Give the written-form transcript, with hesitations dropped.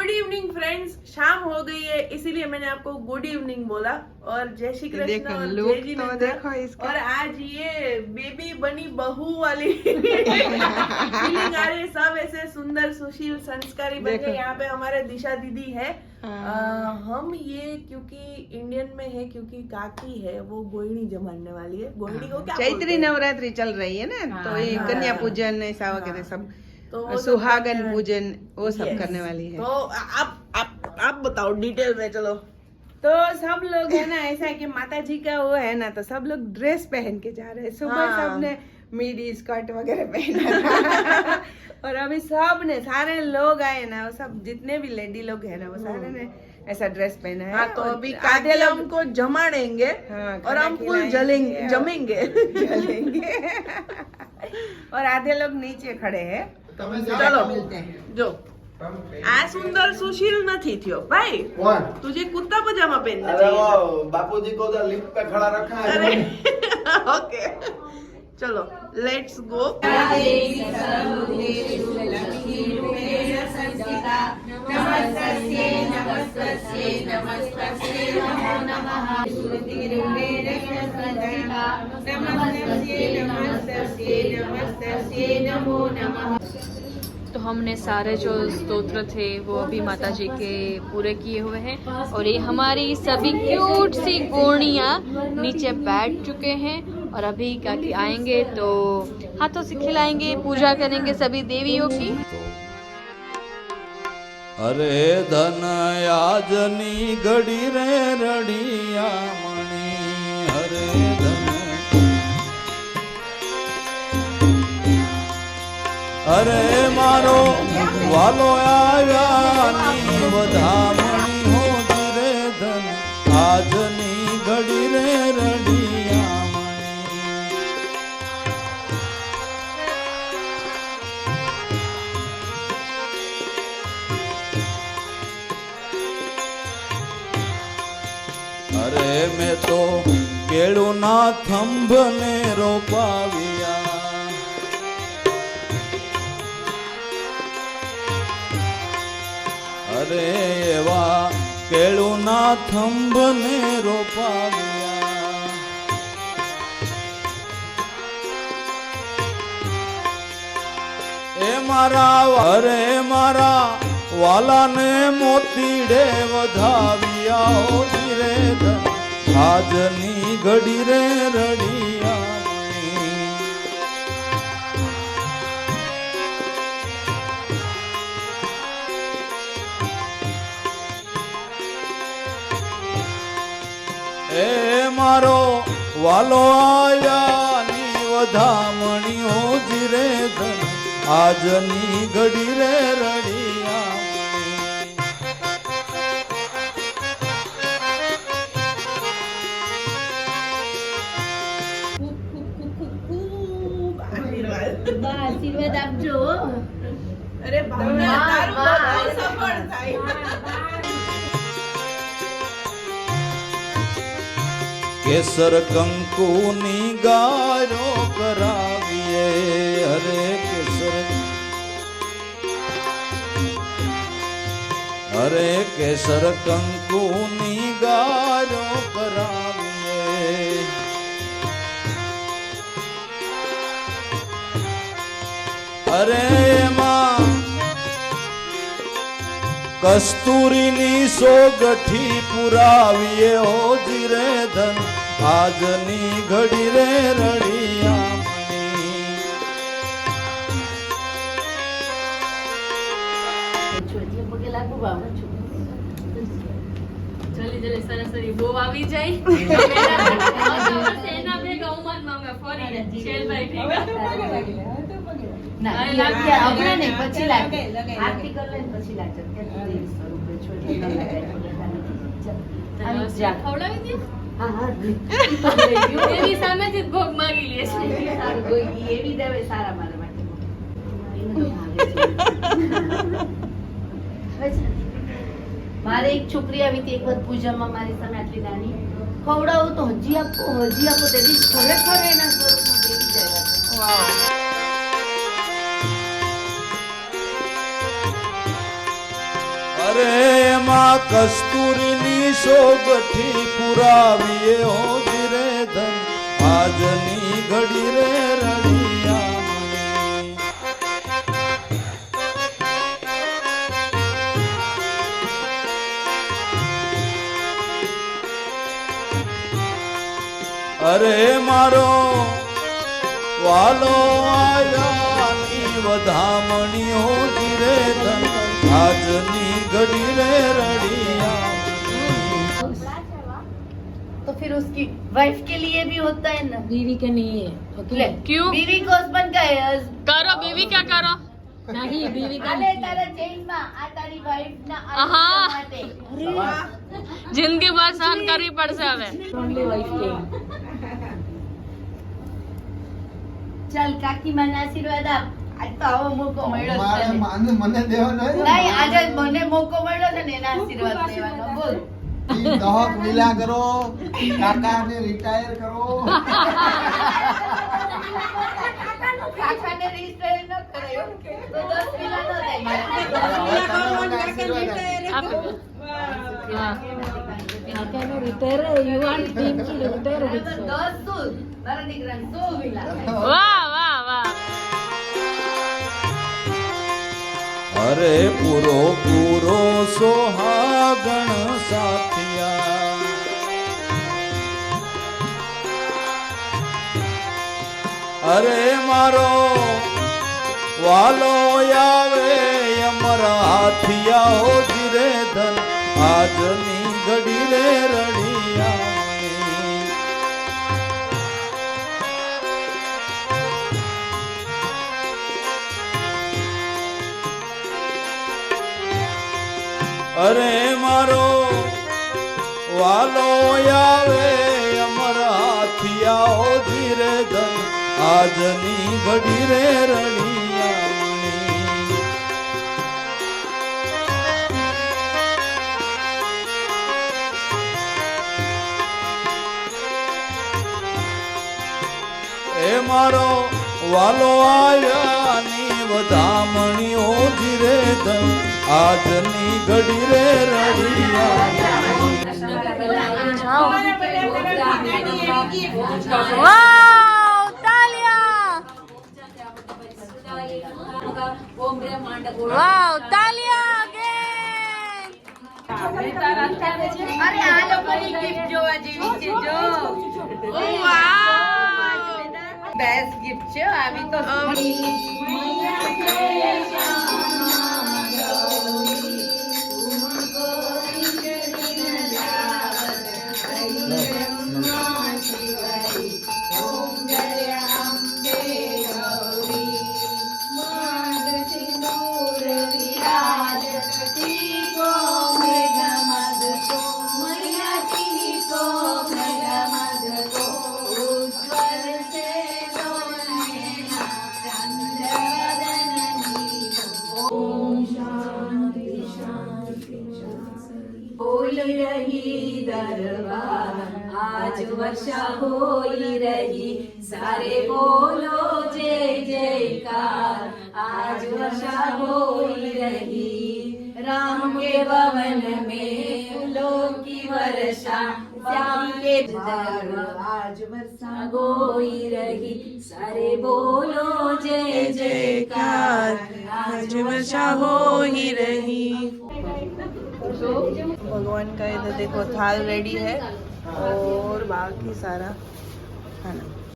Good evening friends. शाम हो गई है इसीलिए मैंने आपको गुड इवनिंग बोला। और जय श्री कृष्ण और जय जिनेंद्र। और आज ये बेबी बनी बहू वाली फीलिंग आ रही है। सब ऐसे सुंदर सुशील संस्कारी बन गए। यहाँ पे हमारे दिशा दीदी है। हम ये क्योंकि इंडियन में है, क्योंकि काकी है वो गोइणी जमाने वाली है। गोइणी को क्या चैत्री नवरात्रि चल रही है ना, तो ये कन्या पूजन ऐसा वगैरह सब, तो सुहागन पूजन वो सब करने वाली है। तो आप बताओ डिटेल में। चलो, तो सब लोग है ना, ऐसा है कि माता जी का वो है ना, तो सब लोग ड्रेस पहन के जा रहे हैं। सुबह सबने मिडी स्कर्ट वगैरह पहना और अभी सब ने, सारे लोग आए ना, वो सब जितने भी लेडी लोग है ना, वो सारे ने ऐसा ड्रेस पहना है। तो अभी आधे लोग हमको जमाड़ेंगे और हम फुल जमेंगे और आधे लोग नीचे खड़े हैं। चलो मिलते हैं। जो आ सुंदर सुशील नहीं थियो भाई, तुझे कुत्ता पजामा पहनना चाहिए। बापूजी को उधर लिफ्ट पे खड़ा रखा है। अरे ओके, चलो लेट्स गो। तो हमने सारे जो स्तोत्र थे वो अभी माता जी के पूरे किए हुए हैं और ये हमारी सभी क्यूट सी गोणियाँ नीचे बैठ चुके हैं और अभी काकी आएंगे तो हाथों से खिलाएंगे, पूजा करेंगे सभी देवियों की। अरे धन याजनी घड़ी रे रड़िया मणि, हरे धन अरे मारो वालो आव्यानी वधामणी हो रे धन आजनी घड़ी रे रड़िया मणि। अरे मैं तो केळू ना थंभ ने रोपाविया, अरे एवा केळू ना थंभ ने रोपाविया। ए मारा अरे मारा वाला ने मोतीडे वधाविया हो रे धन आजनी घड़ी रे रड़िया मणि। ए मारो वालो आया नी वधामणी हो रे धन आजनी घड़ी रे रड़िया। આશીર્વાદ આપજો। અરે ભાવના તારું બહુ સફળ થાય। केसर कंकुनी गारो कराविए, हरे केसर अरे केसर कंकुनी गारो कराविए। अरे माँ कस्तूरी नी सोगठी पुराविए हो रे धन आजनी घड़ी रे रड़िया मणि। જલ્દી જલ્દી સરસરી બહુ આવી જાય એના ભેગા ઉમરમાં અમે ફરી શેલભાઈ ભેગા ના લાગે હમણાં નહીં, પછી લાગે આરતી કરી લે પછી લાગે કે દેવી સ્વરૂપે છોડી ન લગાય ખવડાવી દે। હા હા એવી સામેથી જ ભોગ માગી લે છે। સારું કોઈ એવી દેવે સારા મારા માટે મારે એક છોકરી આવી હતી એક વખત પૂજામાં મારી સામે આટલી નાની, ખવડાવું તો હજી આપો તેની ખરેખર એના સ્વરૂપમાં દેવી જાય। અરે માં કસ્તુરીની સોગઠી પુરાવીએ હો ધીરે ધન આજની ઘડી રે રડિયા અરે મારો વાલો આયાની વધામણીઓ ધીરે ધન આજની ઘડી રે રડિયા तो फिर उसकी वाइफ के लिए भी होता है ना। बीवी के नहीं है ले, क्यों? बीवी को हस्बैंड का है। करो बीवी क्या करो नहीं बीवी का अरे तारा चेन में आ तारी वाइफ ना આહા. માટે જિંદગી ભર સહન કરવી પડશે હવે ओनली वाइफ के ચાલ કાકી મને આશીર્વાદ આપ. આજ તો આવો મોકો મળ્યો છે મારે તને. માને મને દેવાનો હોય ને. નહીં આજે મને મોકો મળ્યો છે ને એના આશીર્વાદ લેવાનો. બોલ ઈ દહક વિલા કરો કાકાને રિટાયર કરો કાકાને રિસ્ટાયર ન કરાયો તો 10 વિલા ન થાય. હવે તમે મને આશીર્વાદ આપો. આપી દો. હા. કાકાનો retire you want team to retire હવે વિથ તો 10 શું મારા દીકરાને 100 વિલા થાય. વાહ વાહ વાહ અરે પૂરો પૂરો સોહાગણ સાથિયા અરે મારો વાલો આવે અમર હાથિયા હો ધીરે ધન આજની ઘડી રે રડિયા અરે મારો વાલો આવે અમર હાથિયા હો ધીરે ધન આજની ઘડી રે રડિયા એ મારો વાલો આયાની વધામણીઓ ધીરે ધન આજની ઘડી રે રડિયા વાવ તાલિયા વાવ તાલિયા again. અરે આ લોકોની ગિફ્ટ જોવા જેવી છે જો. બેસ્ટ ગિફ્ટ છે આવી તો. आज वर्षा होई रही सारे बोलो जय जयकार आज वर्षा होई रही राम के भवन में फूलों की वर्षा श्याम के दर आज वर्षा होई रही सारे बोलो जय जयकार आज वर्षा होई रही. भगवान का इधर देखो थाल रेडी है और बाकी सारा खाना.